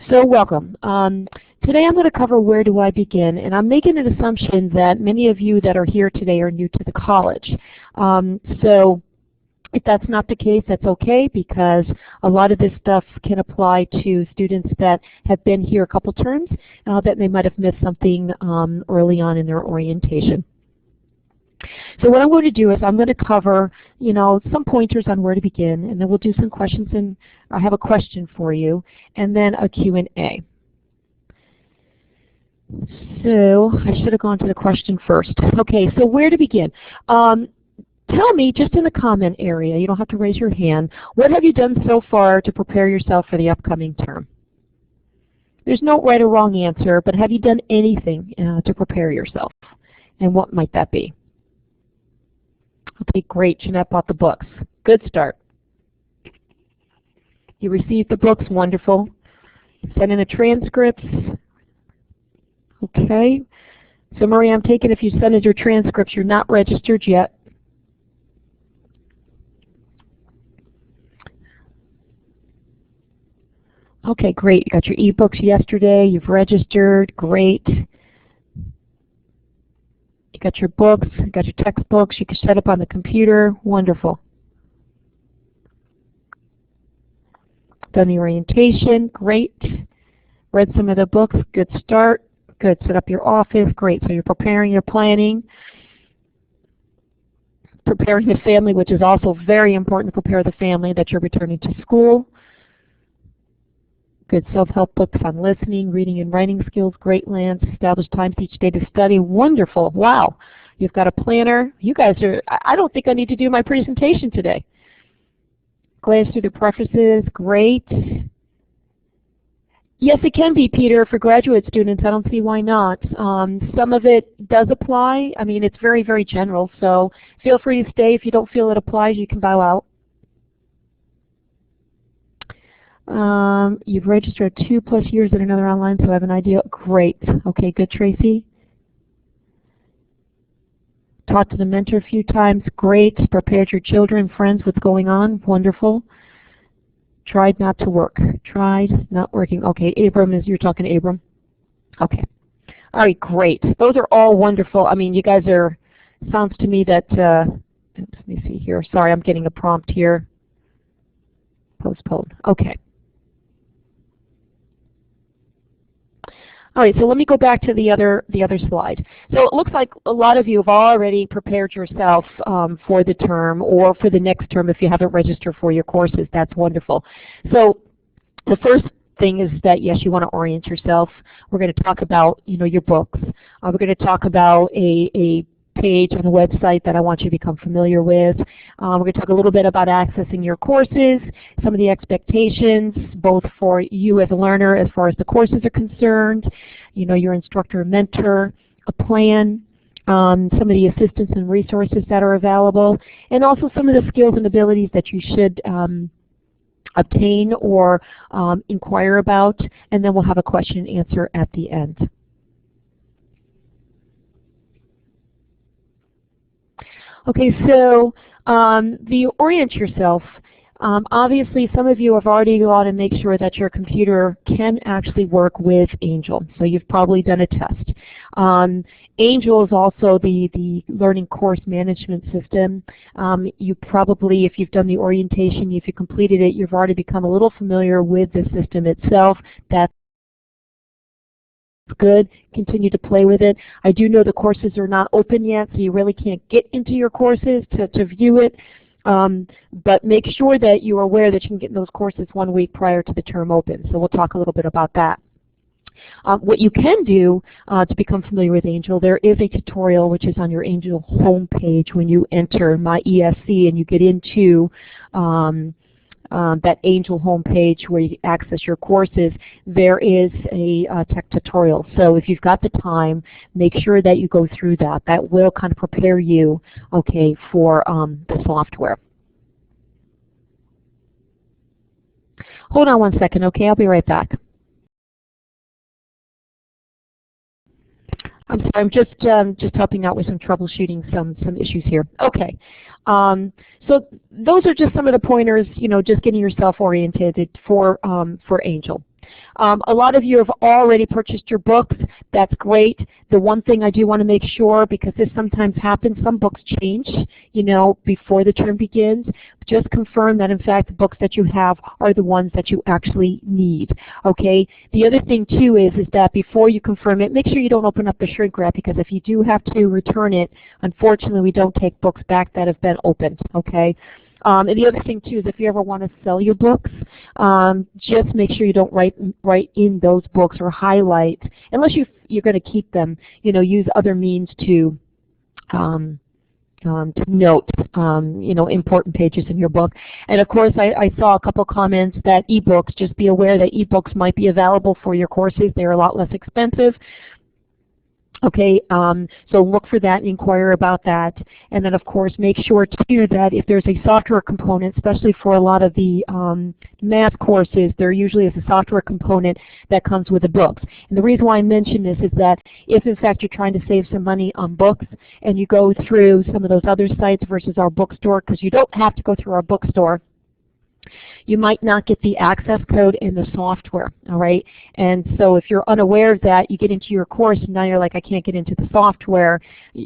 So welcome. Today I'm going to cover where do I begin, and I'm making an assumption that many of you that are here today are new to the college. So if that's not the case, that's okay, because a lot of this stuff can apply to students that have been here a couple terms that they might have missed something early on in their orientation. So what I'm going to do is I'm going to cover, some pointers on where to begin, and then we'll do some questions, and I have a question for you, and then a Q&A. So I should have gone to the question first. Okay, so where to begin? Tell me, just in the comment area, you don't have to raise your hand, what have you done so far to prepare yourself for the upcoming term? There's no right or wrong answer, but have you done anything to prepare yourself? And what might that be? Okay, great. Jeanette bought the books. Good start. You received the books. Wonderful. Send in the transcripts. Okay. So Maria, I'm taking if you send in your transcripts, you're not registered yet. Okay, great. You got your e-books yesterday. You've registered. Great. You got your books. You got your textbooks. You can set up on the computer. Wonderful. Done the orientation. Great. Read some of the books. Good start. Good. Set up your office. Great. So you're preparing, you're planning. Preparing the family, which is also very important to prepare the family that you're returning to school. Good self-help books on listening, reading and writing skills. Great, Lance. Establish times each day to study. Wonderful. Wow. You've got a planner. You guys are, I don't think I need to do my presentation today. Glance through the prefaces. Great. Yes, it can be, Peter, for graduate students. I don't see why not. Some of it does apply. I mean, it's very, very general, so feel free to stay. If you don't feel it applies, you can bow out. You've registered 2+ years at another online, so I have an idea. Great. Okay, good, Tracy. Talked to the mentor a few times. Great. Prepared your children, friends, what's going on. Wonderful. Tried not to work. Tried not working. Okay, Abram, you're talking to Abram? Okay. All right, great. Those are all wonderful. I mean, you guys are, sounds to me that, let me see here. Sorry, I'm getting a prompt here. Postpone. Okay. All right, so let me go back to the other slide. So it looks like a lot of you have already prepared yourself for the term or for the next term if you haven't registered for your courses. That's wonderful. So the first thing is that, yes, you want to orient yourself. We're going to talk about, your books. We're going to talk about a page on the website that I want you to become familiar with. We're going to talk a little bit about accessing your courses, some of the expectations, both for you as a learner as far as the courses are concerned, your instructor and mentor, a plan, some of the assistance and resources that are available, and also some of the skills and abilities that you should obtain or inquire about, and then we'll have a question and answer at the end. Okay, so the orient yourself, obviously some of you have already gone to make sure that your computer can actually work with Angel, so you've probably done a test. Angel is also the learning course management system. You probably, if you've done the orientation, if you completed it, you've already become a little familiar with the system itself. That's good. Continue to play with it. I do know the courses are not open yet, so you really can't get into your courses to view it. But make sure that you are aware that you can get in those courses 1 week prior to the term open. So we'll talk a little bit about that. What you can do to become familiar with Angel, there is a tutorial which is on your Angel homepage when you enter My ESC and you get into that Angel homepage where you access your courses. There is a tech tutorial. So if you've got the time, make sure that you go through that. That will kind of prepare you, okay, for the software. Hold on 1 second, okay? I'll be right back. I'm sorry, I'm just helping out with some troubleshooting some issues here. Okay. So those are just some of the pointers, just getting yourself oriented for Angel. A lot of you have already purchased your books. That's great. The one thing I do want to make sure, because this sometimes happens, some books change, before the term begins. Just confirm that in fact the books that you have are the ones that you actually need. Okay. The other thing too is that before you confirm it, make sure you don't open up the shrink wrap, because if you do have to return it, unfortunately we don't take books back that have been opened. Okay. And the other thing too is if you ever want to sell your books, just make sure you don't write in those books or highlight, unless you're going to keep them. Use other means to note important pages in your book. And of course, I saw a couple comments that ebooks. Just be aware that ebooks might be available for your courses. They're a lot less expensive. Okay, so look for that and inquire about that. And then of course make sure too that if there's a software component, especially for a lot of the math courses, there usually is a software component that comes with the books. And the reason why I mention this is that if in fact you're trying to save some money on books and you go through some of those other sites versus our bookstore, because you don't have to go through our bookstore, you might not get the access code in the software, all right? And so if you're unaware of that, you get into your course and now you're like, I can't get into the software.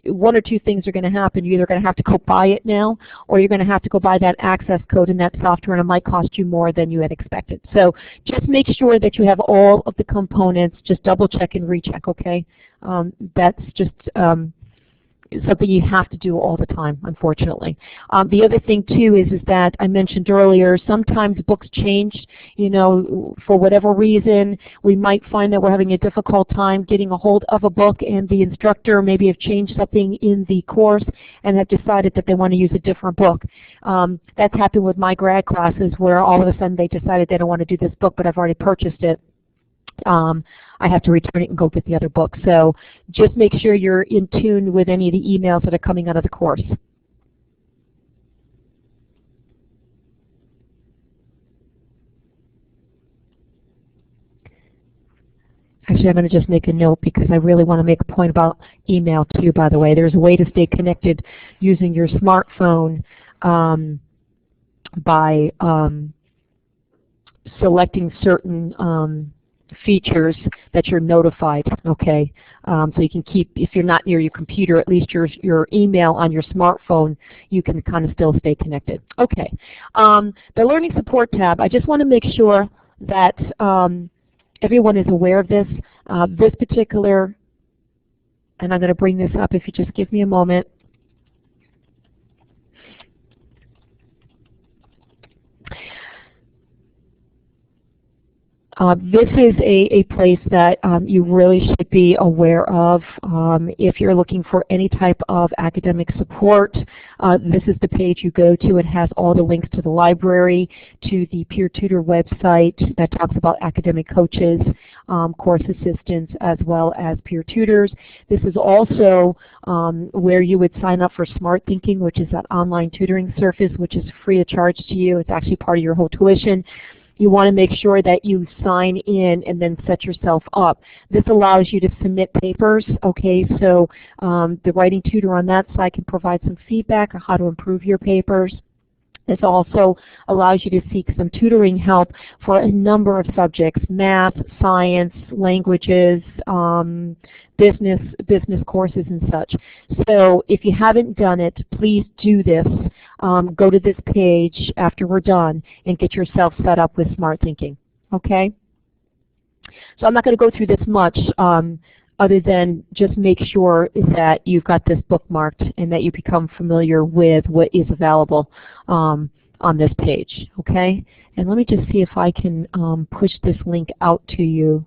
One or two things are going to happen. You're either going to have to go buy it now, or you're going to have to go buy that access code in that software, and it might cost you more than you had expected. So just make sure that you have all of the components. Just double check and recheck, okay? That's just something you have to do all the time, unfortunately. The other thing too is that I mentioned earlier, sometimes books change, for whatever reason. We might find that we're having a difficult time getting a hold of a book, and the instructor maybe have changed something in the course and have decided that they want to use a different book. That's happened with my grad classes, where all of a sudden they decided they don't want to do this book, but I've already purchased it. I have to return it and go get the other book. So just make sure you're in tune with any of the emails that are coming out of the course. Actually, I'm going to just make a note, because I really want to make a point about email too, by the way. There's a way to stay connected using your smartphone by selecting certain features that you're notified, okay? So you can keep, if you're not near your computer, at least your email on your smartphone, you can kind of still stay connected. Okay, the Learning Support tab, I just want to make sure that everyone is aware of this. This particular, and I'm going to bring this up if you just give me a moment. This is a place that you really should be aware of if you're looking for any type of academic support. This is the page you go to. It has all the links to the library, to the peer tutor website that talks about academic coaches, course assistants, as well as peer tutors. This is also where you would sign up for Smart Thinking, which is that online tutoring service, which is free of charge to you. It's actually part of your whole tuition. You want to make sure that you sign in and then set yourself up. This allows you to submit papers, okay? So the writing tutor on that side can provide some feedback on how to improve your papers. This also allows you to seek some tutoring help for a number of subjects: math, science, languages, business courses and such. So if you haven't done it, please do this. Go to this page after we're done and get yourself set up with Smart Thinking, okay? So I'm not going to go through this much other than just make sure that you've got this bookmarked and that you become familiar with what is available on this page, okay? And let me just see if I can push this link out to you.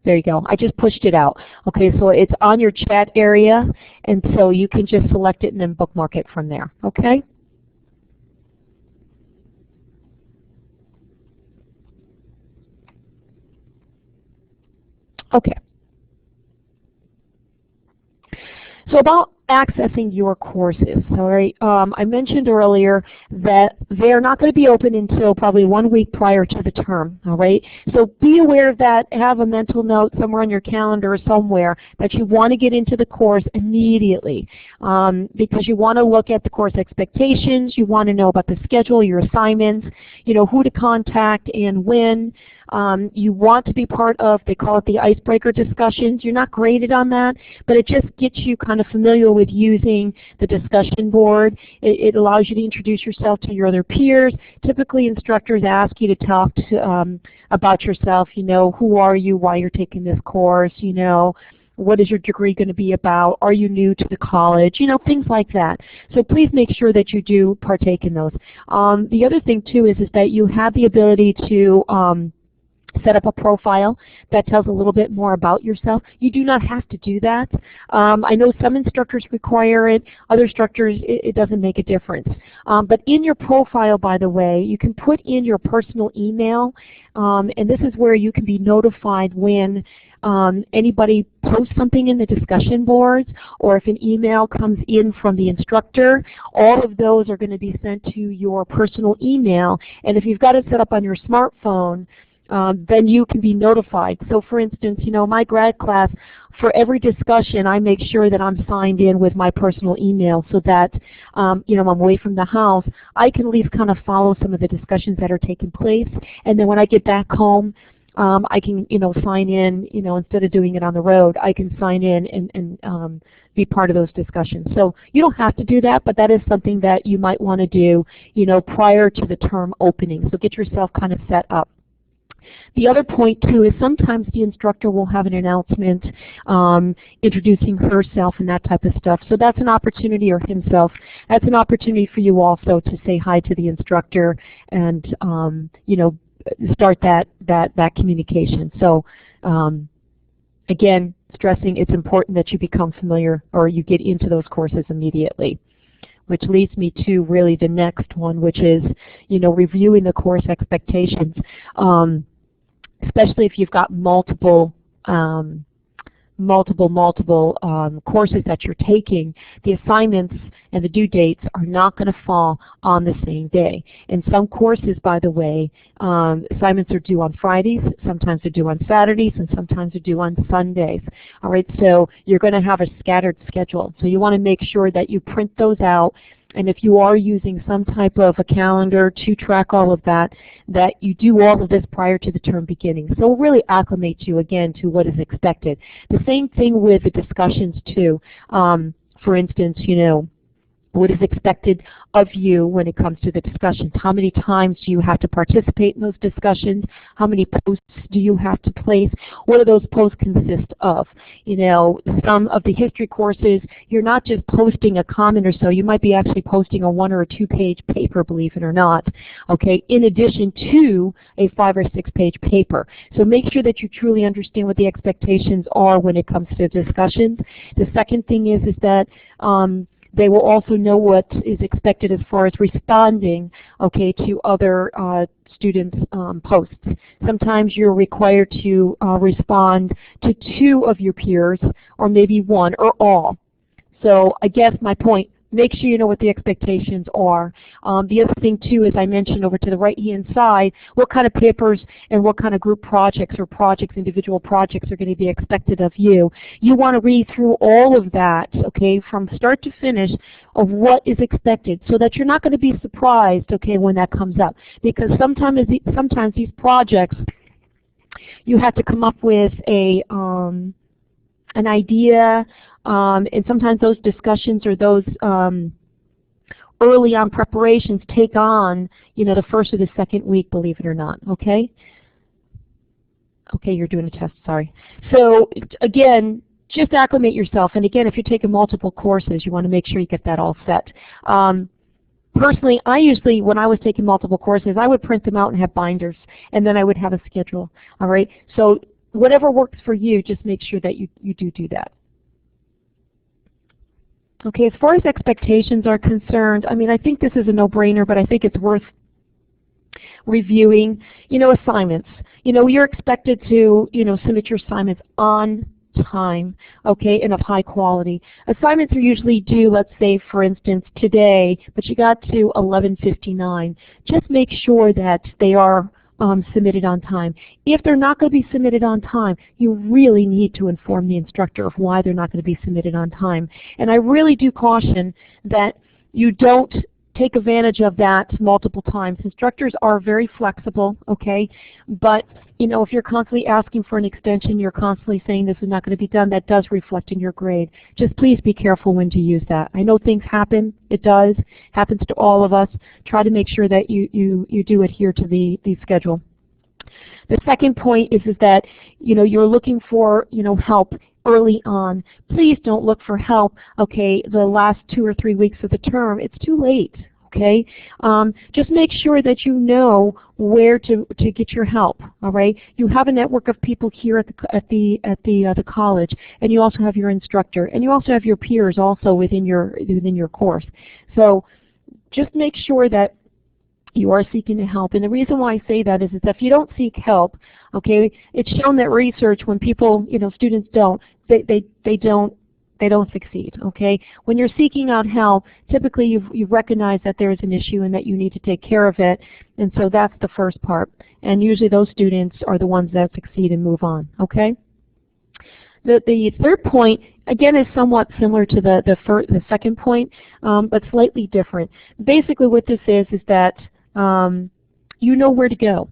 There you go. I just pushed it out. Okay, so it's on your chat area, and so you can just select it and then bookmark it from there, okay? Okay. So about accessing your courses. All right, I mentioned earlier that they're not going to be open until probably 1 week prior to the term. All right, so be aware of that. Have a mental note somewhere on your calendar or somewhere that you want to get into the course immediately, because you want to look at the course expectations. You want to know about the schedule, your assignments, you know, who to contact and when. You want to be part of, they call it the icebreaker discussions. You're not graded on that, but it just gets you kind of familiar with using the discussion board. It allows you to introduce yourself to your other peers. Typically instructors ask you to talk to, about yourself, you know, who are you, why you're taking this course, you know, what is your degree going to be about? Are you new to the college? You know, things like that. So please make sure that you do partake in those. The other thing too is that you have the ability to set up a profile that tells a little bit more about yourself. You do not have to do that. I know some instructors require it. Other instructors, it doesn't make a difference. But in your profile, by the way, you can put in your personal email, and this is where you can be notified when anybody posts something in the discussion boards, or if an email comes in from the instructor. All of those are going to be sent to your personal email, and if you've got it set up on your smartphone, then you can be notified. So for instance, you know, my grad class, for every discussion I make sure that I'm signed in with my personal email so that you know, I'm away from the house. I can at least kind of follow some of the discussions that are taking place, and then when I get back home, I can, you know, sign in, you know, instead of doing it on the road, I can sign in and be part of those discussions. So you don't have to do that, but that is something that you might want to do, you know, prior to the term opening. So get yourself kind of set up. The other point too is sometimes the instructor will have an announcement introducing herself and that type of stuff. So that's an opportunity, or himself, that's an opportunity for you also to say hi to the instructor and you know, start that communication. So again, stressing it's important that you become familiar or you get into those courses immediately. Which leads me to really the next one, which is, you know, reviewing the course expectations. Especially if you've got multiple courses that you're taking, the assignments and the due dates are not going to fall on the same day. In some courses, by the way, assignments are due on Fridays, sometimes they're due on Saturdays, and sometimes they're due on Sundays. All right, so you're going to have a scattered schedule. So you want to make sure that you print those out. And if you are using some type of a calendar to track all of that, that you do all of this prior to the term beginning. So we'll really acclimate you again to what is expected. The same thing with the discussions too. For instance, you know, what is expected of you when it comes to the discussions. How many times do you have to participate in those discussions? How many posts do you have to place? What do those posts consist of? You know, some of the history courses, you're not just posting a comment or so, you might be actually posting a 1 or 2 page paper, believe it or not, okay, in addition to a 5 or 6 page paper. So make sure that you truly understand what the expectations are when it comes to discussions. The second thing is that they will also know what is expected as far as responding, okay, to other students' posts. Sometimes you're required to respond to 2 of your peers, or maybe 1, or all. So I guess my point, make sure you know what the expectations are. The other thing too, as I mentioned over to the right-hand side, what kind of papers and what kind of group projects or projects, individual projects are going to be expected of you. You want to read through all of that, okay, from start to finish of what is expected so that you're not going to be surprised, okay, when that comes up. Because sometimes these projects, you have to come up with an idea, and sometimes those discussions or those early on preparations take on, you know, the first or the second week, believe it or not, okay? Okay, you're doing a test, sorry. So again, just acclimate yourself, and again, if you're taking multiple courses, you want to make sure you get that all set. Personally, I usually, when I was taking multiple courses, I would print them out and have binders, and then I would have a schedule, all right? So whatever works for you, just make sure that you do that. Okay, as far as expectations are concerned, I mean, I think this is a no-brainer, but I think it's worth reviewing. You know, assignments. You know, you're expected to, you know, submit your assignments on time, okay, and of high quality. Assignments are usually due, let's say, for instance, today, but you got to 11:59. Just make sure that they are submitted on time. If they're not going to be submitted on time, you really need to inform the instructor of why they're not going to be submitted on time. And I really do caution that you don't take advantage of that multiple times. Instructors are very flexible, okay, but you know, if you're constantly asking for an extension, you're constantly saying this is not going to be done, that does reflect in your grade. Just please be careful when to use that. I know things happen, it does, happens to all of us. Try to make sure that you do adhere to the schedule. The second point is that you know, you're looking for help early on. Please don't look for help, okay, the last 2 or 3 weeks of the term. It's too late, okay? Just make sure that you know where to get your help, all right? You have a network of people here at the college, and you also have your instructor, and you also have your peers also within your course. So just make sure that you are seeking help. And the reason why I say that is that if you don't seek help, okay, it's shown that research, when people, students don't, they don't succeed, okay? When you're seeking out help, typically you've recognized that there is an issue and that you need to take care of it, and so that's the first part. And usually those students are the ones that succeed and move on, okay? The third point, again, is somewhat similar to the second point, but slightly different. Basically what this is that you know where to go.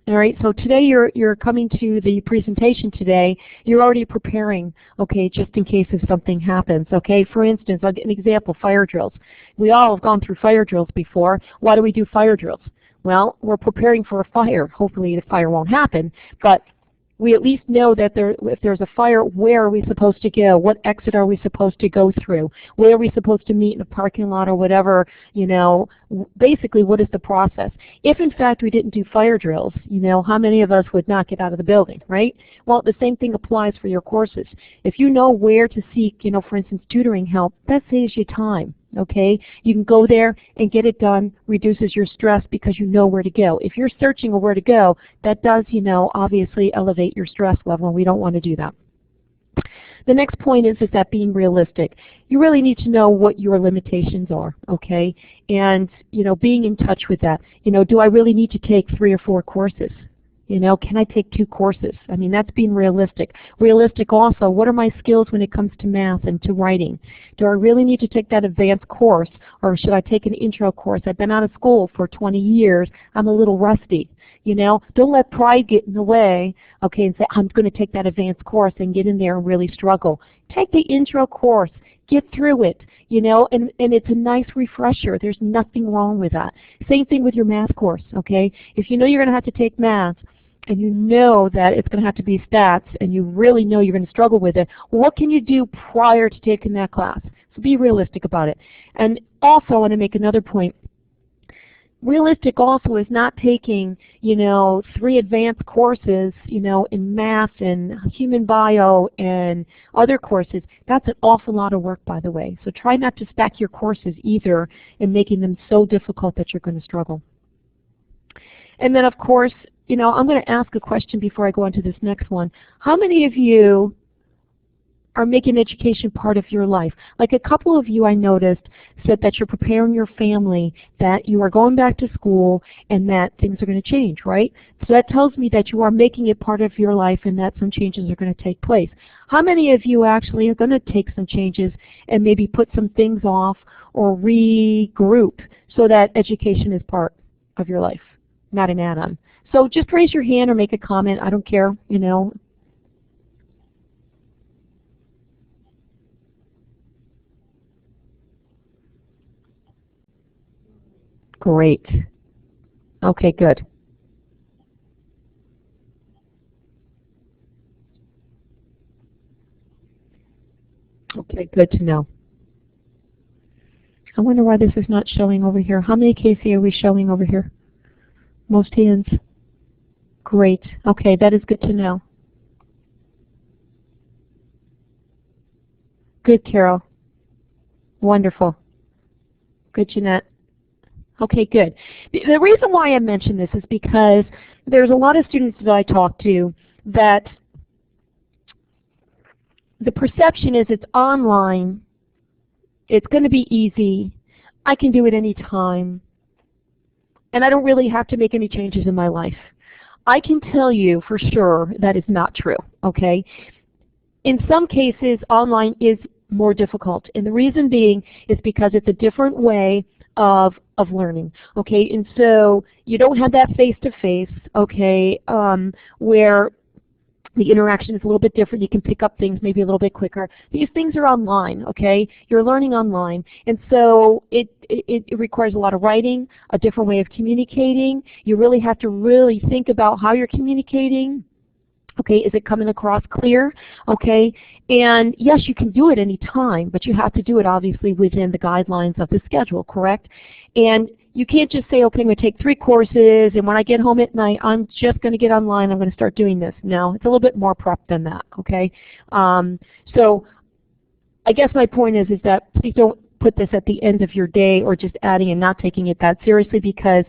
All right, so today you're coming to the presentation today, you're already preparing, okay, just in case if something happens, okay? For instance, I'll get an example, fire drills. We all have gone through fire drills before. Why do we do fire drills? Well, we're preparing for a fire. Hopefully the fire won't happen, but we at least know that if there's a fire, where are we supposed to go? What exit are we supposed to go through? Where are we supposed to meet in a parking lot or whatever, basically what is the process? If in fact we didn't do fire drills, how many of us would not get out of the building, right? Well, the same thing applies for your courses. If you know where to seek, for instance, tutoring help, that saves you time. Okay, you can go there and get it done, reduces your stress because you know where to go. If you're searching where to go, that does, obviously elevate your stress level, and we don't want to do that. The next point is that being realistic. You really need to know what your limitations are, okay? And, being in touch with that. Do I really need to take 3 or 4 courses? Can I take 2 courses? I mean, that's being realistic. Realistic also, what are my skills when it comes to math and to writing? Do I really need to take that advanced course, or should I take an intro course? I've been out of school for 20 years. I'm a little rusty. Don't let pride get in the way, okay, and say, I'm going to take that advanced course and get in there and really struggle. Take the intro course. Get through it, and it's a nice refresher. There's nothing wrong with that. Same thing with your math course, okay? If you know you're going to have to take math, and you know that it's going to have to be stats, and you really know you're going to struggle with it, what can you do prior to taking that class? So be realistic about it. And also, I want to make another point. Realistic also is not taking, 3 advanced courses, in math and human bio and other courses. That's an awful lot of work, by the way. So try not to stack your courses either and making them so difficult that you're going to struggle. And then, of course, I'm going to ask a question before I go on to this next one. How many of you are making education part of your life? Like a couple of you I noticed said that you're preparing your family, that you are going back to school, and that things are going to change, right? So that tells me that you are making it part of your life and that some changes are going to take place. How many of you actually are going to take some changes and maybe put some things off or regroup so that education is part of your life, not an add-on? So just raise your hand or make a comment. I don't care, Great. Okay, good. Okay, good to know. I wonder why this is not showing over here. How many Casey are we showing over here? Most hands. Great. Okay, that is good to know. Good, Carol. Wonderful. Good, Jeanette. Okay, good. The reason why I mention this is because there's a lot of students that I talk to that the perception is it's online, it's going to be easy, I can do it any time, and I don't really have to make any changes in my life. I can tell you for sure that is not true, okay? In some cases, online is more difficult, and the reason being is because it's a different way of learning, okay? And so you don't have that face-to-face, okay, where the interaction is a little bit different. You can pick up things maybe a little bit quicker. These things are online, okay? You're learning online. And so it requires a lot of writing, a different way of communicating. You really have to really think about how you're communicating. Okay, is it coming across clear? Okay, and yes, you can do it any time, but you have to do it obviously within the guidelines of the schedule, correct? And you can't just say, okay, I'm going to take 3 courses, and when I get home at night, I'm just going to get online, I'm going to start doing this. No, it's a little bit more prep than that, okay? So I guess my point is that please don't put this at the end of your day or just adding and not taking it that seriously, because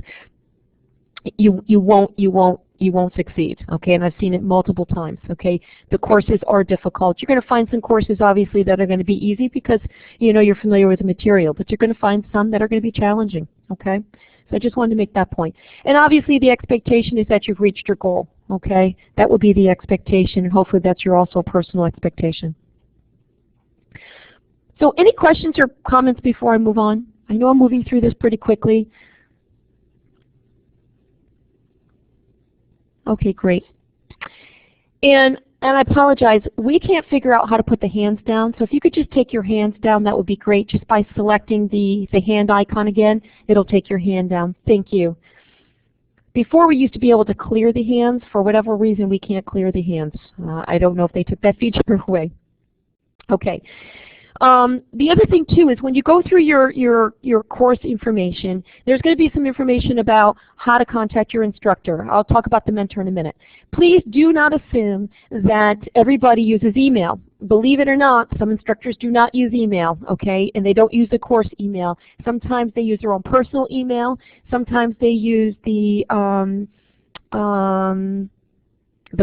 you won't succeed, okay? And I've seen it multiple times, okay? The courses are difficult. You're going to find some courses, obviously, that are going to be easy because, you know, you're familiar with the material, but you're going to find some that are going to be challenging, okay? So I just wanted to make that point. And obviously the expectation is that you've reached your goal, okay? That would be the expectation, and hopefully that's your also personal expectation. So any questions or comments before I move on? I know I'm moving through this pretty quickly. Okay, great. And I apologize, we can't figure out how to put the hands down, so if you could just take your hands down, that would be great. Just by selecting the hand icon again, it'll take your hand down. Thank you. Before we used to be able to clear the hands. For whatever reason, we can't clear the hands. I don't know if they took that feature away. Okay. The other thing too is when you go through your course information, there's going to be some information about how to contact your instructor. I'll talk about the mentor in a minute. Please do not assume that everybody uses email. Believe it or not, some instructors do not use email, okay, and they don't use the course email. Sometimes they use their own personal email. Sometimes they use the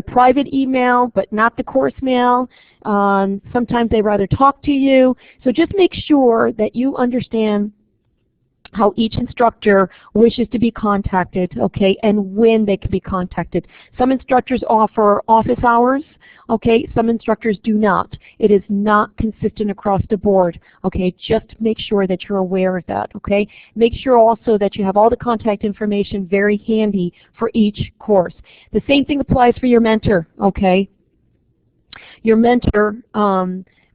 private email, but not the course mail. Sometimes they rather talk to you. So just make sure that you understand how each instructor wishes to be contacted, okay, and when they can be contacted. Some instructors offer office hours, okay, some instructors do not. It is not consistent across the board, okay. Just make sure that you're aware of that, okay. Make sure also that you have all the contact information very handy for each course. The same thing applies for your mentor, okay. Your mentor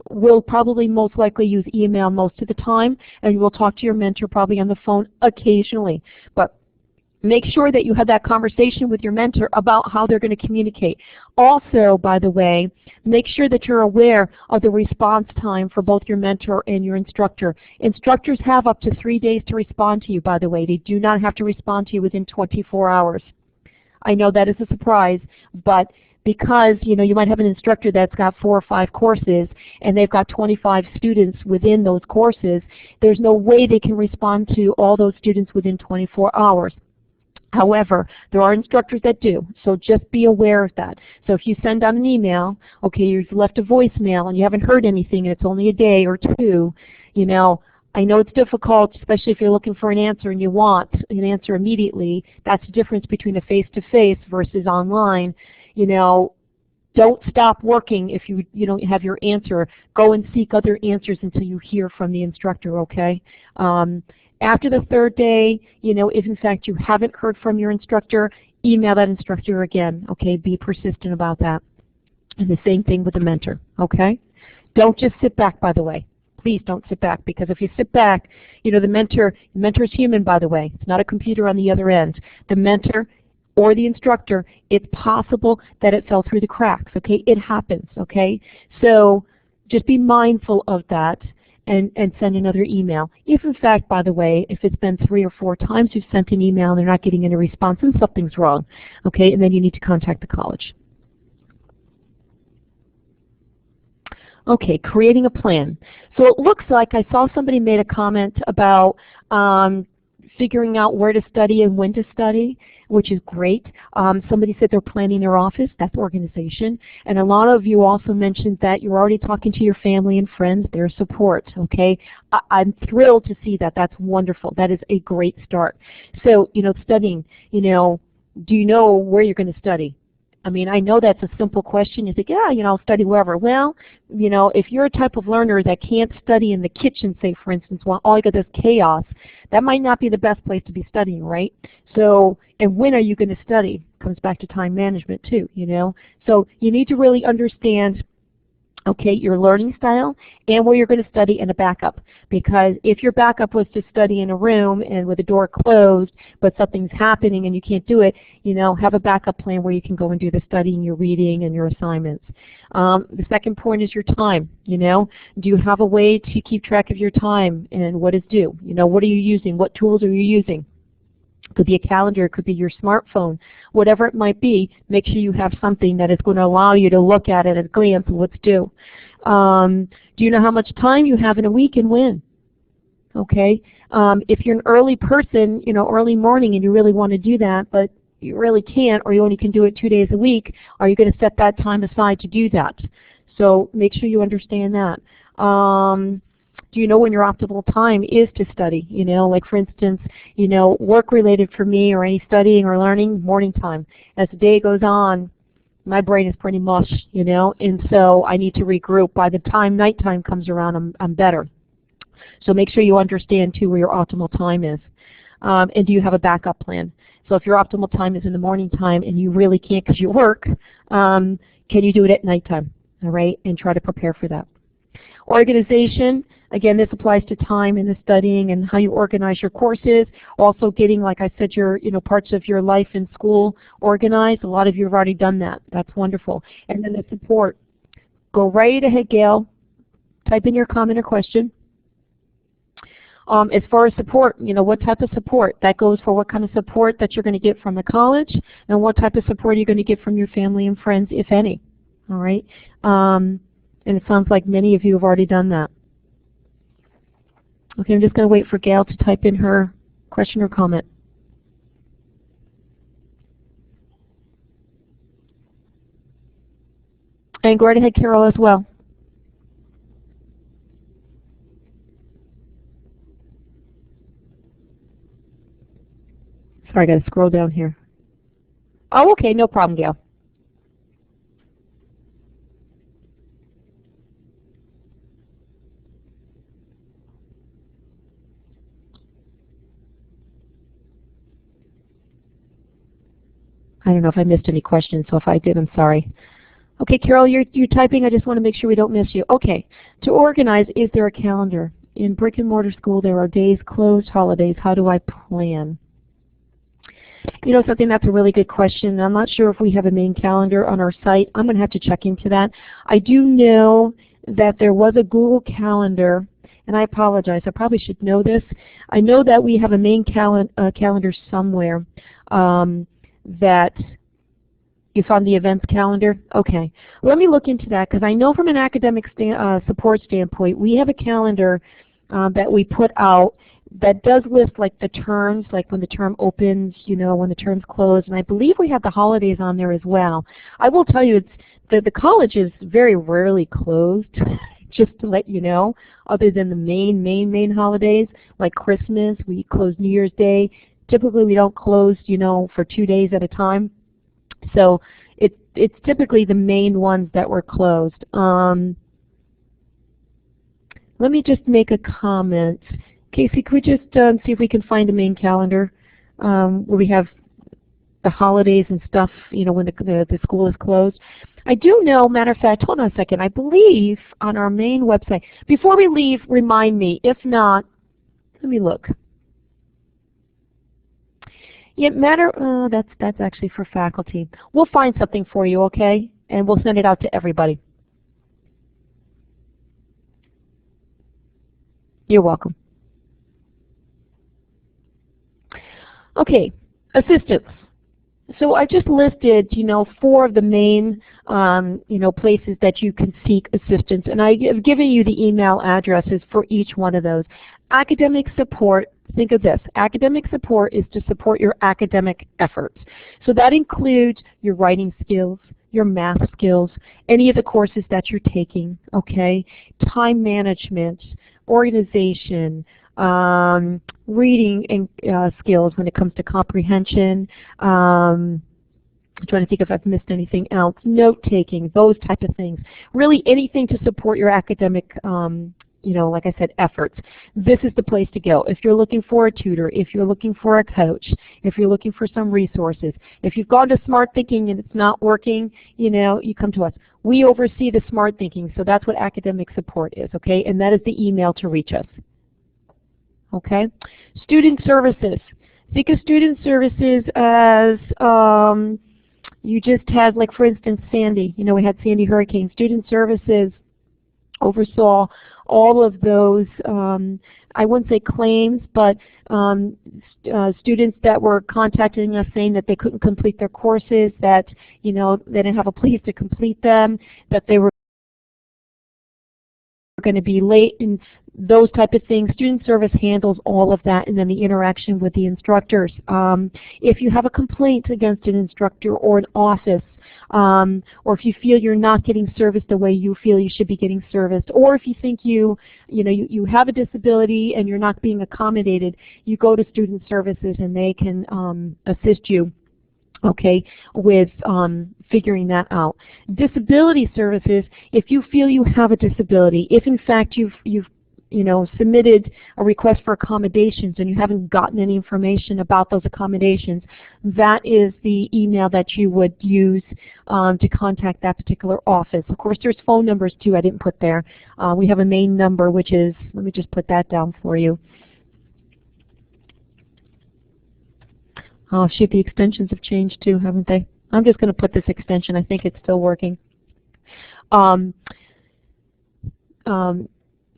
will probably most likely use email most of the time, and you will talk to your mentor probably on the phone occasionally. But make sure that you have that conversation with your mentor about how they're going to communicate. Also, by the way, make sure that you're aware of the response time for both your mentor and your instructor. Instructors have up to 3 days to respond to you, by the way. They do not have to respond to you within 24 hours. I know that is a surprise, but because you might have an instructor that's got 4 or 5 courses and they've got 25 students within those courses, there's no way they can respond to all those students within 24 hours. However, there are instructors that do, so just be aware of that. So if you send out an email, okay, you've left a voicemail and you haven't heard anything and it's only a day or 2, I know it's difficult, especially if you're looking for an answer and you want an answer immediately. That's the difference between a face-to-face versus online. Don't stop working if you don't have your answer. Go and seek other answers until you hear from the instructor, okay? After the 3rd day, if in fact you haven't heard from your instructor, email that instructor again, okay? Be persistent about that. And the same thing with the mentor, okay? Don't just sit back, by the way. Please don't sit back, because if you sit back, the mentor is human, by the way. It's not a computer on the other end. The mentor or the instructor, it's possible that it fell through the cracks, okay? It happens, okay? So just be mindful of that and send another email. If in fact, by the way, if it's been 3 or 4 times you've sent an email and they're not getting any response, then something's wrong, okay? And then you need to contact the college. Okay, creating a plan. So it looks like I saw somebody made a comment about figuring out where to study and when to study, which is great. Somebody said they're planning their office. That's organization. And a lot of you also mentioned that you're already talking to your family and friends, their support, okay? I'm thrilled to see that. That's wonderful. That is a great start. So, studying, do you know where you're going to study? I mean, I know that's a simple question. You think, yeah, I'll study wherever. Well, if you're a type of learner that can't study in the kitchen, say, for instance, while all you got is chaos, that might not be the best place to be studying, right? So, and when are you going to study? Comes back to time management too, So you need to really understand, okay, your learning style and where you're going to study and a backup. Because if your backup was to study in a room and with the door closed, but something's happening and you can't do it, have a backup plan where you can go and do the studying, your reading, and your assignments. The second point is your time. Do you have a way to keep track of your time and what is due? What are you using? What tools are you using? It could be a calendar, it could be your smartphone, whatever it might be. Make sure you have something that is going to allow you to look at it at a glance and what's due. Do you know how much time you have in a week and when? Okay. If you're an early person, early morning, and you really want to do that, but you really can't, or you only can do it 2 days a week, are you going to set that time aside to do that? So make sure you understand that. Do you know when your optimal time is to study? Like for instance, work related for me or any studying or learning, morning time. As the day goes on, my brain is pretty mush, and so I need to regroup. By the time nighttime comes around, I'm better. So make sure you understand too where your optimal time is. And do you have a backup plan? So if your optimal time is in the morning time and you really can't because you work, can you do it at nighttime? All right, and try to prepare for that. Organization, again, this applies to time and the studying and how you organize your courses. Also getting, like I said, your parts of your life in school organized. A lot of you have already done that. That's wonderful. And then the support. Go right ahead, Gail. Type in your comment or question. As far as support, what type of support? That goes for what kind of support that you're going to get from the college and what type of support are you going to get from your family and friends, if any. All right? And it sounds like many of you have already done that. Okay, I'm just going to wait for Gail to type in her question or comment. And go right ahead, Carol, as well. Sorry, I got to scroll down here. Oh, okay, no problem, Gail. I don't know if I missed any questions, so if I did, I'm sorry. Okay, Carol, you're typing. I just want to make sure we don't miss you. Okay, to organize, is there a calendar? In brick and mortar school, there are days closed, holidays. How do I plan? Something that's a really good question. I'm not sure if we have a main calendar on our site. I'm going to have to check into that. I do know that there was a Google Calendar, and I apologize. I probably should know this. I know that we have a main calendar somewhere. That is on the events calendar? Okay. Let me look into that because I know from an academic support standpoint, we have a calendar that we put out that does list like the terms, like when the term opens, when the term's closed, and I believe we have the holidays on there as well. I will tell you, the college is very rarely closed, just to let you know, other than the main holidays, like Christmas. We close New Year's Day. Typically we don't close, for 2 days at a time. So it's typically the main ones that were closed. Let me just make a comment. Casey, could we just see if we can find a main calendar where we have the holidays and stuff, when the school is closed? I do know, matter of fact, hold on a second, I believe on our main website. Before we leave, remind me. If not, let me look. That's actually for faculty. We'll find something for you, okay? And we'll send it out to everybody. You're welcome. Okay, assistance. So I just listed, 4 of the main, places that you can seek assistance, and I have given you the email addresses for each one of those. Academic support, Think of this. Academic support is to support your academic efforts. So that includes your writing skills, your math skills, any of the courses that you're taking, okay? Time management, organization, reading and skills when it comes to comprehension. I'm trying to think if I've missed anything else. Note-taking, those type of things. Really anything to support your academic like I said, efforts. This is the place to go. If you're looking for a tutor, if you're looking for a coach, if you're looking for some resources, if you've gone to Smart Thinking and it's not working, you come to us. We oversee the Smart Thinking, so that's what academic support is, okay? And that is the email to reach us. Okay? Student services. Think of student services as you just had, like for instance, Sandy. We had Sandy Hurricane. Student services oversaw all of those, I wouldn't say claims, but students that were contacting us saying that they couldn't complete their courses, that they didn't have a place to complete them, that they were going to be late, and those type of things. Student service handles all of that, and then the interaction with the instructors. If you have a complaint against an instructor or an office, or if you feel you're not getting serviced the way you feel you should be getting serviced, or if you think you have a disability and you're not being accommodated, you go to student services and they can assist you, okay, with figuring that out. Disability services, if you feel you have a disability, if in fact you've submitted a request for accommodations and you haven't gotten any information about those accommodations, that is the email that you would use to contact that particular office. Of course, there's phone numbers too I didn't put there. We have a main number, which is, let me just put that down for you. Oh shoot, the extensions have changed too, haven't they? I'm just going to put this extension. I think it's still working.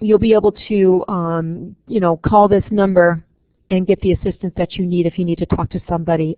You'll be able to, call this number and get the assistance that you need if you need to talk to somebody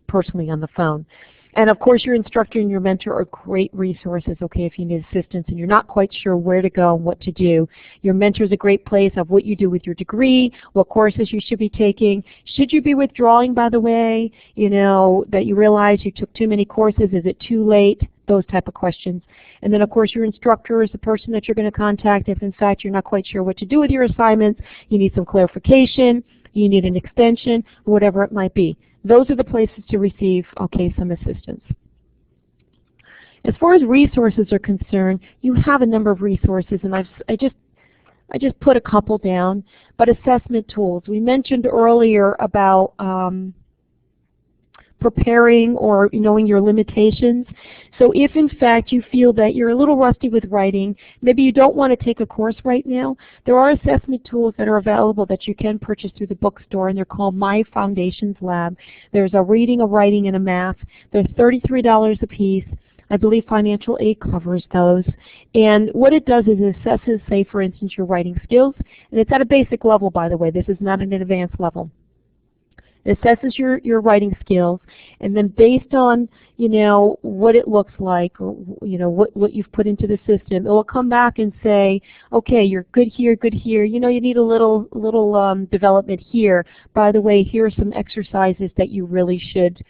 personally on the phone. And of course, your instructor and your mentor are great resources, okay, if you need assistance and you're not quite sure where to go and what to do. Your mentor is a great place of what you do with your degree, what courses you should be taking. Should you be withdrawing, by the way, that you realize you took too many courses? Is it too late? Those type of questions. And then of course your instructor is the person that you're going to contact if in fact you're not quite sure what to do with your assignments, you need some clarification, you need an extension, whatever it might be. Those are the places to receive, okay, some assistance. As far as resources are concerned, you have a number of resources, and I just put a couple down. But assessment tools. We mentioned earlier about preparing or knowing your limitations. So if in fact you feel that you're a little rusty with writing, maybe you don't want to take a course right now, there are assessment tools that are available that you can purchase through the bookstore, and they're called My Foundations Lab. There's a reading, a writing, and a math. They're $33 a piece. I believe financial aid covers those. And what it does is it assesses, say for instance, your writing skills, and it's at a basic level, by the way. This is not an advanced level. It assesses your writing skills, and then based on what it looks like, or what you've put into the system, it will come back and say, okay, you're good here, good here. You need a little development here. By the way, here are some exercises that you really should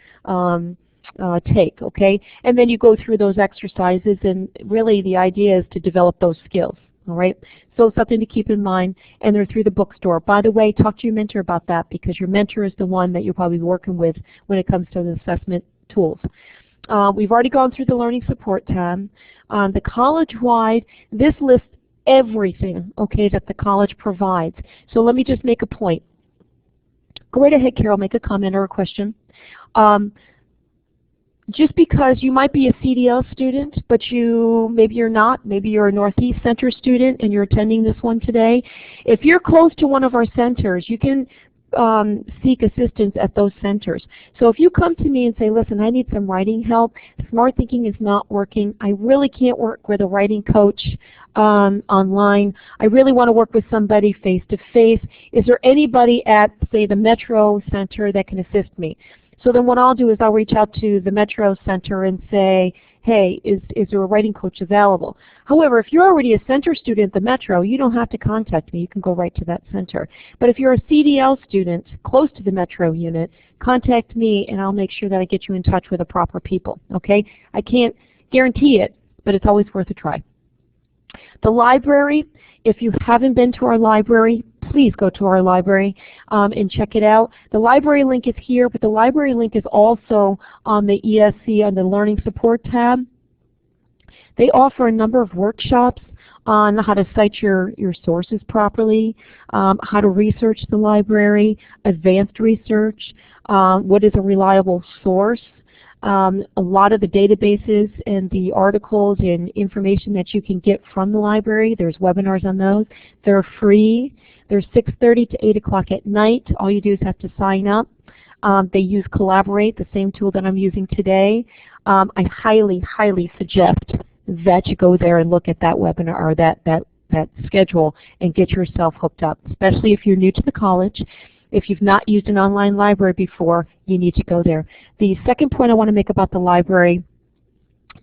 take. Okay, and then you go through those exercises, and really the idea is to develop those skills. All right, so something to keep in mind, and they're through the bookstore. By the way, talk to your mentor about that, because your mentor is the one that you're probably working with when it comes to the assessment tools. We've already gone through the Learning Support tab. The college-wide, this lists everything, okay, that the college provides. So let me just make a point. Go right ahead, Carol, make a comment or a question. Just because you might be a CDL student, but maybe you're not, maybe you're a Northeast Center student and you're attending this one today. If you're close to one of our centers, you can seek assistance at those centers. So if you come to me and say, listen, I need some writing help, Smart Thinking is not working, I really can't work with a writing coach online, I really want to work with somebody face-to-face, is there anybody at, say, the Metro Center that can assist me? So then what I'll do is I'll reach out to the Metro Center and say, hey, is there a writing coach available? However, if you're already a center student at the Metro, you don't have to contact me. You can go right to that center. But if you're a CDL student close to the Metro unit, contact me and I'll make sure that I get you in touch with the proper people, okay? I can't guarantee it, but it's always worth a try. The library, if you haven't been to our library, please go to our library and check it out. The library link is here, but the library link is also on the ESC on the Learning Support tab. They offer a number of workshops on how to cite your sources properly, how to research the library, advanced research, what is a reliable source. A lot of the databases and the articles and information that you can get from the library, there's webinars on those. They're free. They're 6:30 to 8 o'clock at night. All you do is have to sign up. They use Collaborate, the same tool that I'm using today. I highly, highly suggest that you go there and look at that webinar or that schedule and get yourself hooked up, especially if you're new to the college. If you've not used an online library before, you need to go there. The second point I want to make about the library,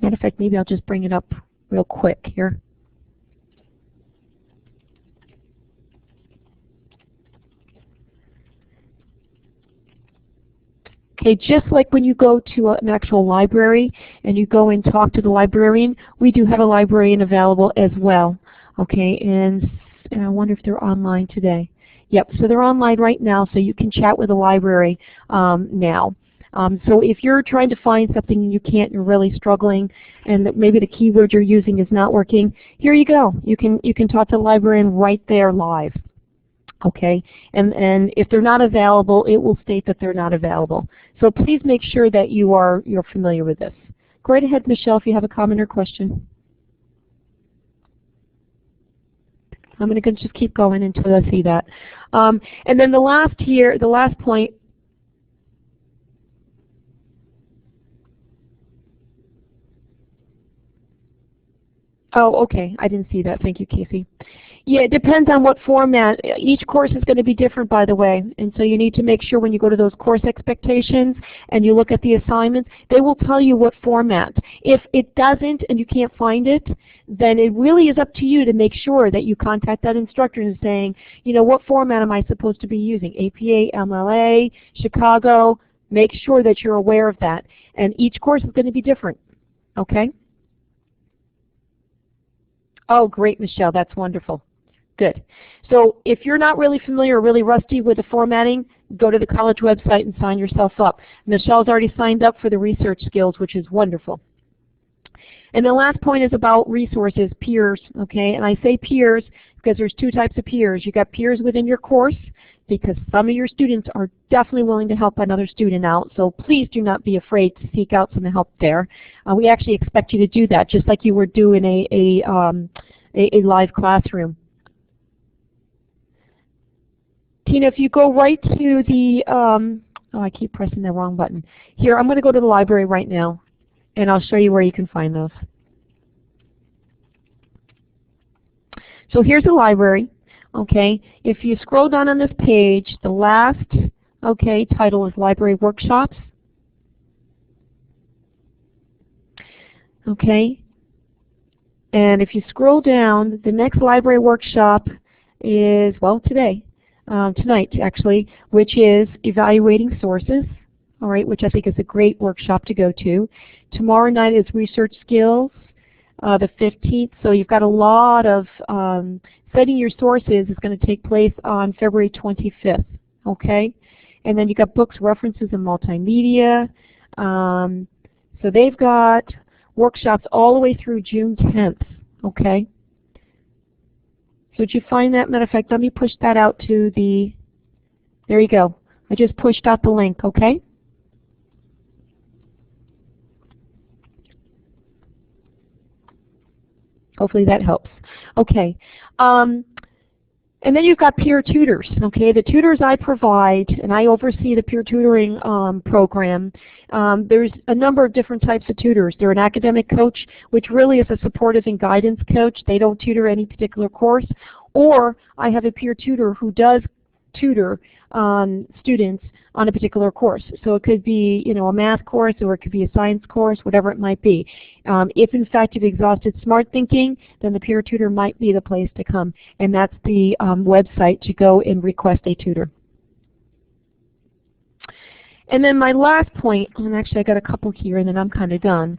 matter of fact, maybe I'll just bring it up real quick here. Okay, just like when you go to an actual library and you go and talk to the librarian, we do have a librarian available as well. Okay, and I wonder if they're online today. Yep, so they're online right now, so you can chat with the library now. So if you're trying to find something and you can't, you're really struggling, and maybe the keyword you're using is not working, here you go. You can talk to the librarian right there live. Okay, and if they're not available, it will state that they're not available. So please make sure that you're familiar with this. Go right ahead, Michelle, if you have a comment or question. I'm going to just keep going until I see that. And then the last point. Oh, okay. I didn't see that. Thank you, Casey. Yeah, it depends on what format. Each course is going to be different, by the way, and so you need to make sure when you go to those course expectations and you look at the assignments, they will tell you what format. If it doesn't and you can't find it, then it really is up to you to make sure that you contact that instructor and saying, you know, what format am I supposed to be using? APA, MLA, Chicago. Make sure that you're aware of that. And each course is going to be different, okay? Oh, great, Michelle. That's wonderful. Good. So if you're not really familiar or really rusty with the formatting, go to the college website and sign yourself up. Michelle's already signed up for the research skills, which is wonderful. And the last point is about resources, peers, okay? And I say peers because there's two types of peers. You've got peers within your course because some of your students are definitely willing to help another student out, so please do not be afraid to seek out some help there. We actually expect you to do that, just like you were doing a live classroom. Tina, if you go right to the, oh, I keep pressing the wrong button. Here, I'm going to go to the library right now, and I'll show you where you can find those. So here's the library, okay? If you scroll down on this page, the last, okay, title is Library Workshops. Okay? And if you scroll down, the next library workshop is, well, today. Tonight, actually, which is Evaluating Sources, all right, which I think is a great workshop to go to. Tomorrow night is Research Skills, the 15th, so you've got a lot of setting your sources is going to take place on February 25th, okay? And then you've got Books, References, and Multimedia. So they've got workshops all the way through June 10th, okay? So did you find that? Matter of fact, let me push that out to the, there you go. I just pushed out the link, okay? Hopefully that helps. Okay. And then you've got peer tutors, okay? The tutors I provide, and I oversee the peer tutoring program. There's a number of different types of tutors. They're an academic coach, which really is a supportive and guidance coach. They don't tutor any particular course. Or I have a peer tutor who does tutor students on a particular course. So it could be, you know, a math course, or it could be a science course, whatever it might be. If in fact you've exhausted Smart Thinking, then the peer tutor might be the place to come, and that's the website to go and request a tutor. And then my last point, and actually I got a couple here and then I'm kind of done,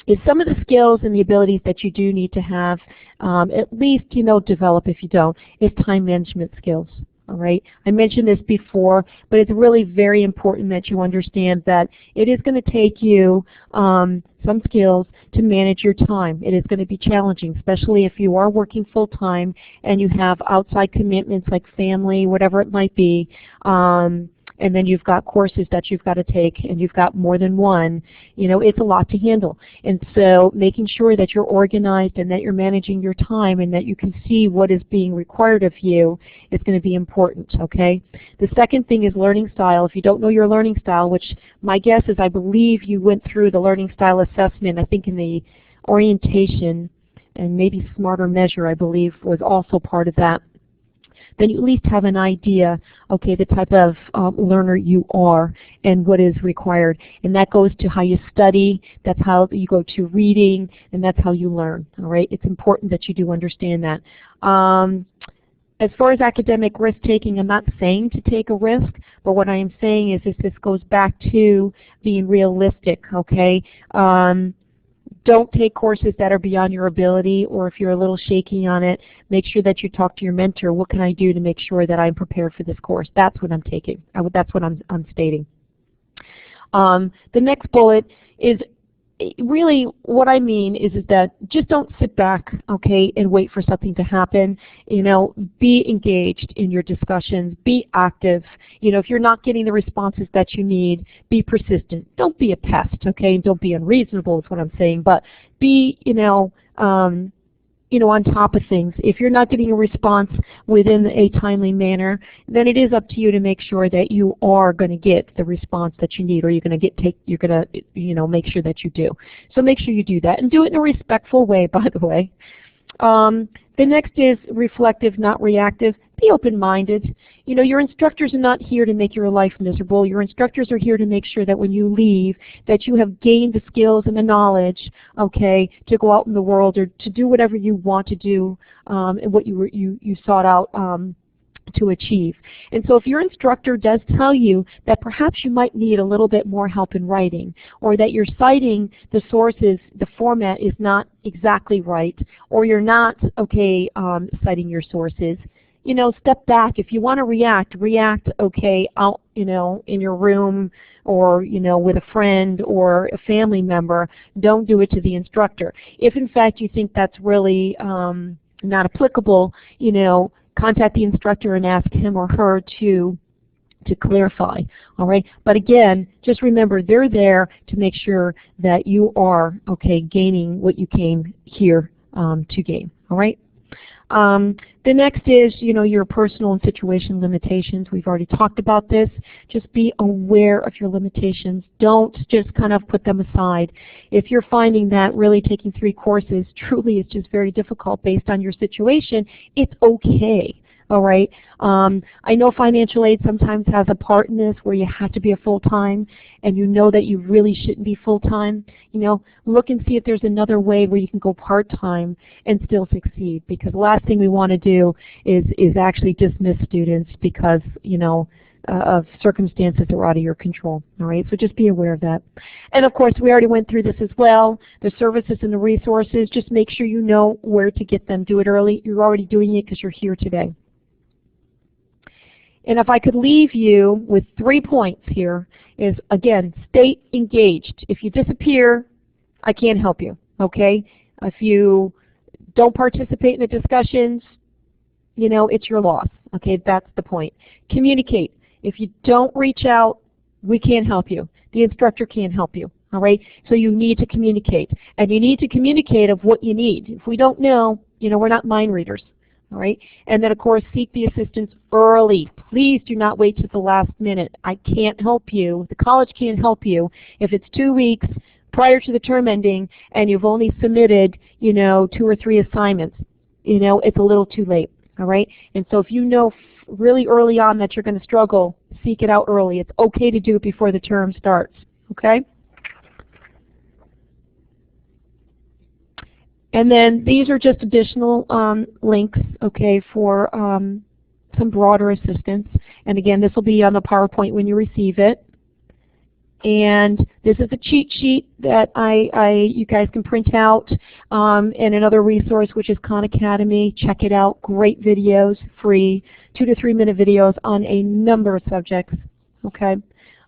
is some of the skills and the abilities that you do need to have, at least, you know, develop if you don't, is time management skills. All right, I mentioned this before, but it's really very important that you understand that it is going to take you some skills to manage your time. It is going to be challenging, especially if you are working full-time and you have outside commitments like family, whatever it might be, and then you've got courses that you've got to take, and you've got more than one. You know, it's a lot to handle. And so making sure that you're organized and that you're managing your time and that you can see what is being required of you is going to be important, okay? The second thing is learning style. If you don't know your learning style, which my guess is I believe you went through the learning style assessment, I think in the orientation, and maybe Smarter Measure, I believe, was also part of that, then you at least have an idea, okay, the type of learner you are and what is required. And that goes to how you study, that's how you go to reading, and that's how you learn, all right? It's important that you do understand that. As far as academic risk-taking, I'm not saying to take a risk, but what I am saying is this goes back to being realistic, okay? Don't take courses that are beyond your ability, or if you're a little shaky on it, make sure that you talk to your mentor. What can I do to make sure that I'm prepared for this course? That's what I'm taking. That's what I'm stating. The next bullet is really what I mean is that just don't sit back, okay, and wait for something to happen. You know, be engaged in your discussions, be active. You know, if you're not getting the responses that you need, be persistent. Don't be a pest, okay, and don't be unreasonable is what I'm saying, but be, on top of things. If you're not getting a response within a timely manner, then it is up to you to make sure that you are going to get the response that you need, or you're going to make sure that you do. So make sure you do that, and do it in a respectful way, by the way. The next is reflective, not reactive. Be open-minded. You know, your instructors are not here to make your life miserable. Your instructors are here to make sure that when you leave, that you have gained the skills and the knowledge, okay, to go out in the world or to do whatever you want to do and what you sought out to achieve. And so if your instructor does tell you that perhaps you might need a little bit more help in writing, or that you're citing the sources, the format is not exactly right, or you're not, okay, citing your sources, you know, step back. If you want to react, okay, out, you know, in your room, or, you know, with a friend or a family member. Don't do it to the instructor. If in fact you think that's really not applicable, you know, contact the instructor and ask him or her to clarify, all right? But again, just remember, they're there to make sure that you are, okay, gaining what you came here to gain, all right? The next is, you know, your personal and situation limitations. We've already talked about this. Just be aware of your limitations. Don't just kind of put them aside. If you're finding that really taking 3 courses truly is just very difficult based on your situation, it's okay. All right. I know financial aid sometimes has a part in this where you have to be a full-time, and you know that you really shouldn't be full-time. You know, look and see if there's another way where you can go part-time and still succeed, because the last thing we want to do is actually dismiss students because, you know, of circumstances that are out of your control. All right, so just be aware of that. And of course, we already went through this as well. The services and the resources, just make sure you know where to get them. Do it early. You're already doing it because you're here today. And if I could leave you with 3 points here is, again, stay engaged. If you disappear, I can't help you, okay? If you don't participate in the discussions, you know, it's your loss, okay? That's the point. Communicate. If you don't reach out, we can't help you. The instructor can't help you, all right? So you need to communicate. And you need to communicate of what you need. If we don't know, you know, we're not mind readers. All right, and then of course seek the assistance early. Please do not wait to the last minute. I can't help you. The college can't help you if it's 2 weeks prior to the term ending and you've only submitted, you know, 2 or 3 assignments. You know, it's a little too late. All right? And so if you know really early on that you're going to struggle, seek it out early. It's okay to do it before the term starts. Okay? And then these are just additional links, okay, for some broader assistance. And again, this will be on the PowerPoint when you receive it. And this is a cheat sheet that you guys can print out, and another resource, which is Khan Academy. Check it out. Great videos, free, 2 to 3 minute videos on a number of subjects. Okay,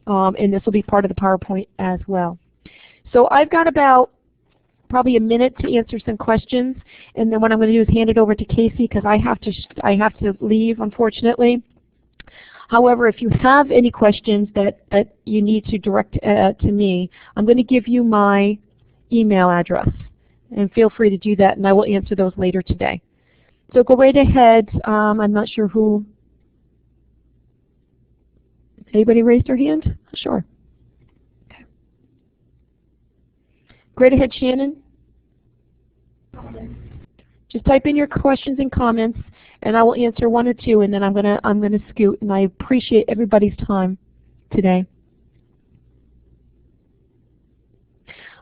and this will be part of the PowerPoint as well. So I've got about probably a minute to answer some questions, and then what I'm going to do is hand it over to Casey because I have to leave, unfortunately. However, if you have any questions that you need to direct to me, I'm going to give you my email address, and feel free to do that, and I will answer those later today. So go right ahead. I'm not sure who. Anybody raised their hand? Sure. Okay. Go right ahead, Shannon. Just type in your questions and comments, and I will answer 1 or 2, and then I'm gonna scoot. And I appreciate everybody's time today.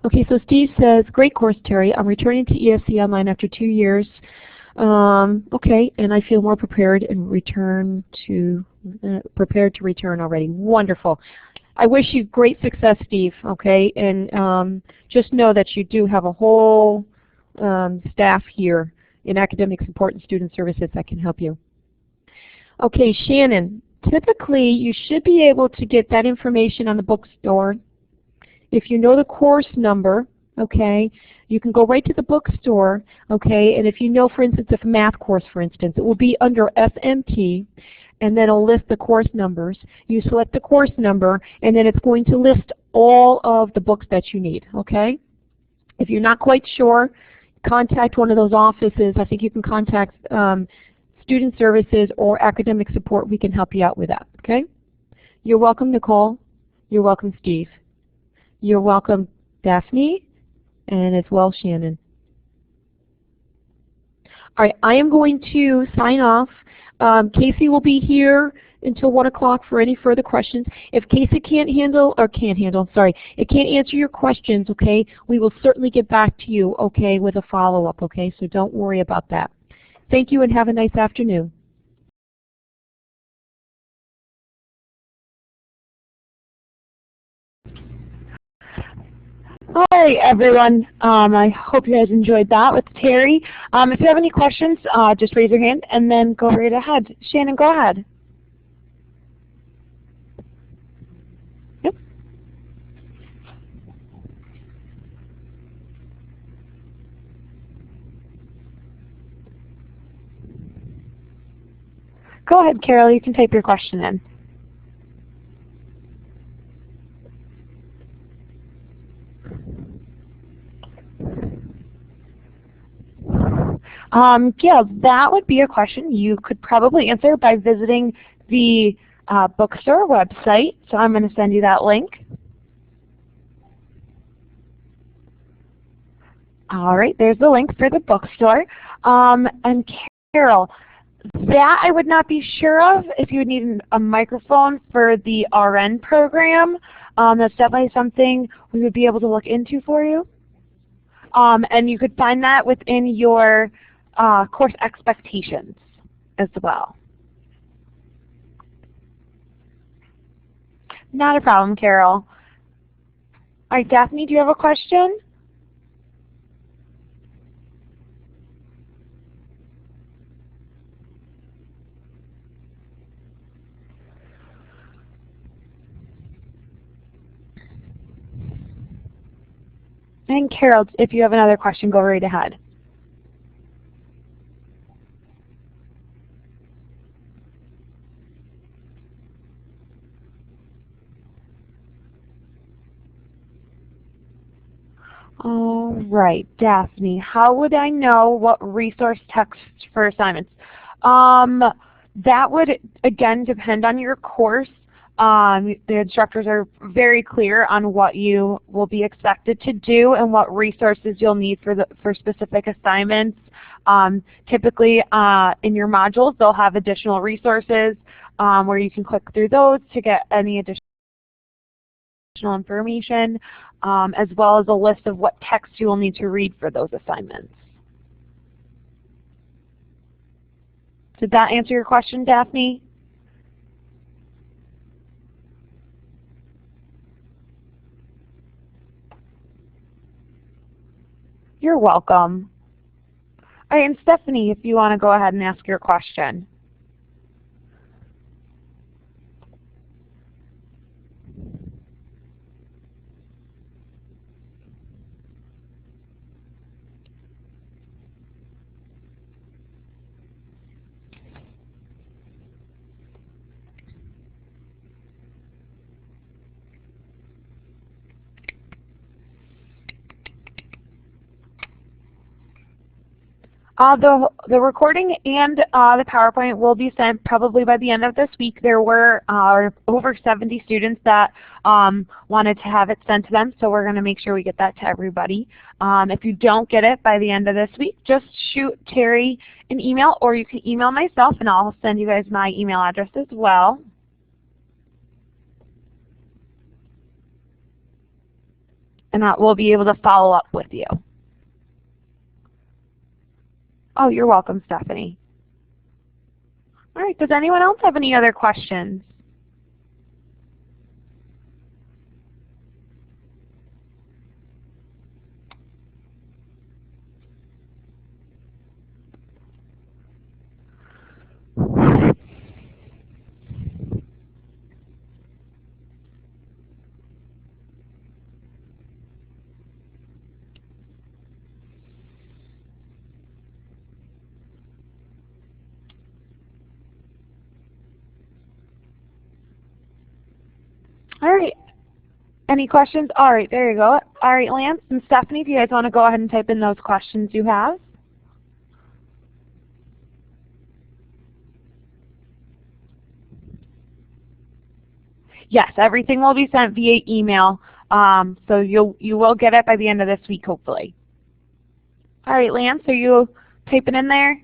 Okay, so Steve says, great course, Terry. I'm returning to ESC Online after 2 years. Okay, and I feel more prepared and prepared to return already. Wonderful. I wish you great success, Steve. Okay, and just know that you do have a whole staff here in academic support and student services that can help you. Okay, Shannon, typically you should be able to get that information on the bookstore. If you know the course number, okay, you can go right to the bookstore, okay, and if you know, for instance, if a math course, for instance, it will be under SMT, and then it'll list the course numbers. You select the course number, and then it's going to list all of the books that you need, okay? If you're not quite sure, contact one of those offices. I think you can contact student services or academic support. We can help you out with that, okay? You're welcome, Nicole. You're welcome, Steve. You're welcome, Daphne, and as well, Shannon. All right, I am going to sign off. Casey will be here until 1 o'clock for any further questions. If Casey can't answer your questions, okay, we will certainly get back to you, okay, with a follow-up, okay, so don't worry about that. Thank you and have a nice afternoon. Hi, everyone. I hope you guys enjoyed that with Terry. If you have any questions, just raise your hand and then go right ahead. Shannon, go ahead. Yep. Go ahead, Carol. You can type your question in. Yeah, that would be a question you could probably answer by visiting the bookstore website. So I'm going to send you that link. All right, there's the link for the bookstore. And Carol, that I would not be sure of if you would need a microphone for the RN program. That's definitely something we would be able to look into for you. And you could find that within your course expectations as well. Not a problem, Carol. All right, Daphne, do you have a question? And Carol, if you have another question, go right ahead. All right, Daphne, how would I know what resource text for assignments? That would, again, depend on your course. The instructors are very clear on what you will be expected to do and what resources you'll need for specific assignments. Typically in your modules they'll have additional resources where you can click through those to get any additional information, as well as a list of what text you will need to read for those assignments. Did that answer your question, Daphne? You're welcome. All right, and Stephanie, if you want to go ahead and ask your question. The recording and the PowerPoint will be sent probably by the end of this week. There were over 70 students that wanted to have it sent to them, so we're going to make sure we get that to everybody. If you don't get it by the end of this week, just shoot Terry an email, or you can email myself and I'll send you guys my email address as well. And we'll be able to follow up with you. Oh, you're welcome, Stephanie. All right, does anyone else have any other questions? All right. Any questions? All right, there you go. All right, Lance and Stephanie, if you guys want to go ahead and type in those questions you have. Yes, everything will be sent via email, so you will get it by the end of this week, hopefully. All right, Lance, are you typing in there?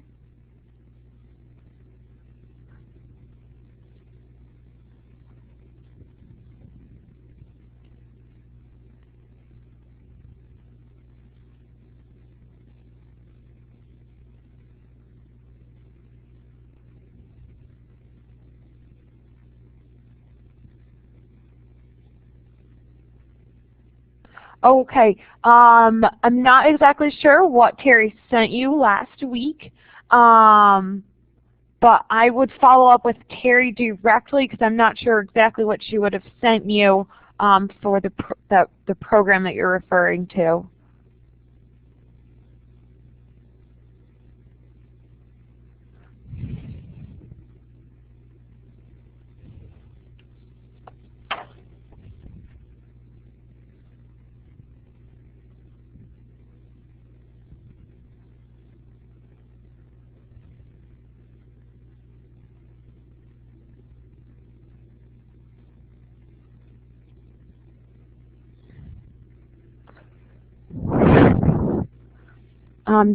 Okay, I'm not exactly sure what Terry sent you last week, but I would follow up with Terry directly because I'm not sure exactly what she would have sent you for the program that you're referring to.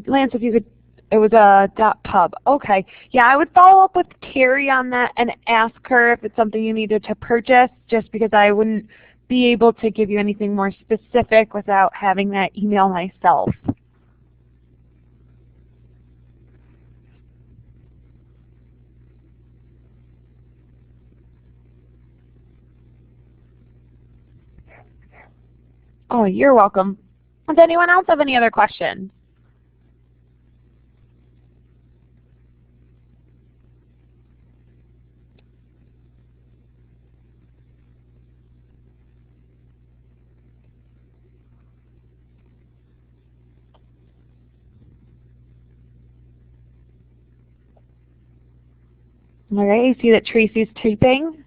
Lance, if you could, it was a .pub. Okay. Yeah, I would follow up with Terry on that and ask her if it's something you needed to purchase, just because I wouldn't be able to give you anything more specific without having that email myself. Oh, you're welcome. Does anyone else have any other questions? All right, you see that Tracy's typing.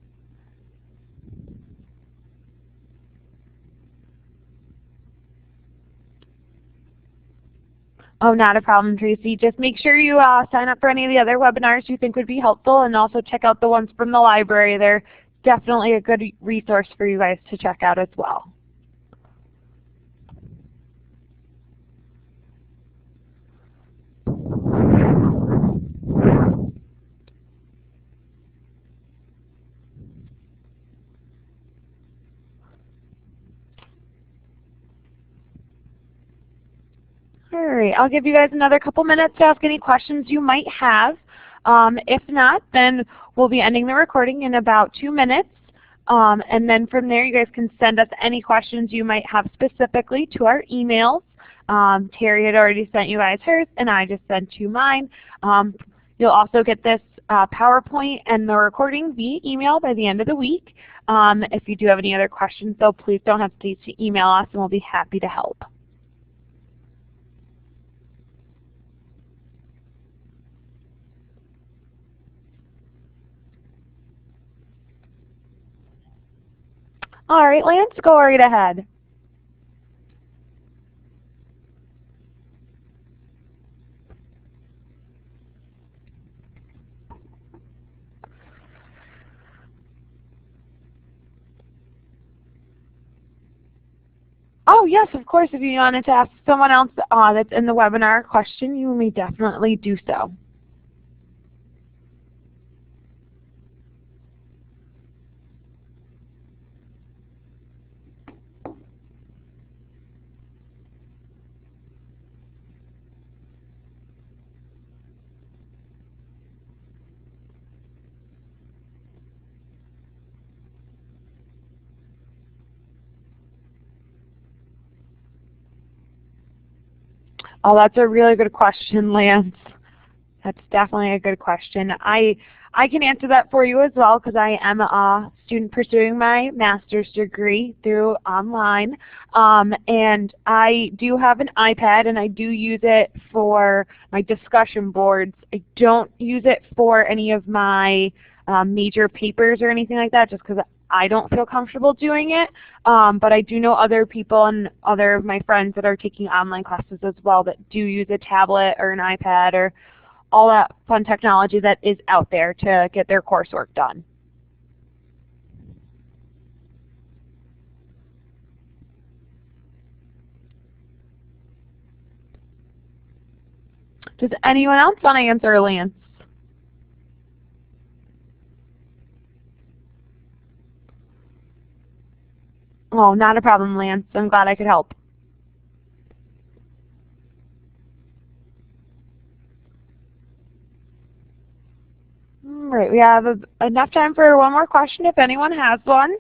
Oh, not a problem, Tracy. Just make sure you sign up for any of the other webinars you think would be helpful, and also check out the ones from the library. They're definitely a good resource for you guys to check out as well. All right, I'll give you guys another couple minutes to ask any questions you might have. If not, then we'll be ending the recording in about 2 minutes. And then from there, you guys can send us any questions you might have specifically to our emails. Terry had already sent you guys hers, and I just sent you mine. You'll also get this PowerPoint and the recording via email by the end of the week. If you do have any other questions, though, please don't hesitate to email us, and we'll be happy to help. All right, Lance, go right ahead. Oh, yes, of course. If you wanted to ask someone else that's in the webinar a question, you may definitely do so. Oh, that's a really good question, Lance. That's definitely a good question. I can answer that for you as well because I am a student pursuing my master's degree through online. And I do have an iPad and I do use it for my discussion boards. I don't use it for any of my major papers or anything like that just because I don't feel comfortable doing it, but I do know other people and other of my friends that are taking online classes as well that do use a tablet or an iPad or all that fun technology that is out there to get their coursework done. Does anyone else want to answer, Lance? Oh, not a problem, Lance. I'm glad I could help. All right, we have enough time for one more question if anyone has one.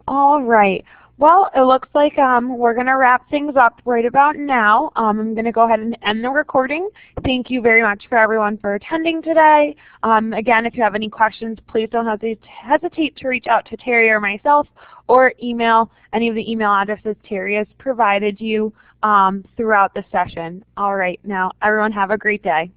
All right. Well, it looks like we're going to wrap things up right about now. I'm going to go ahead and end the recording. Thank you very much for everyone for attending today. Again, if you have any questions, please don't hesitate to reach out to Terry or myself or email any of the email addresses Terry has provided you throughout the session. All right. Now, everyone have a great day.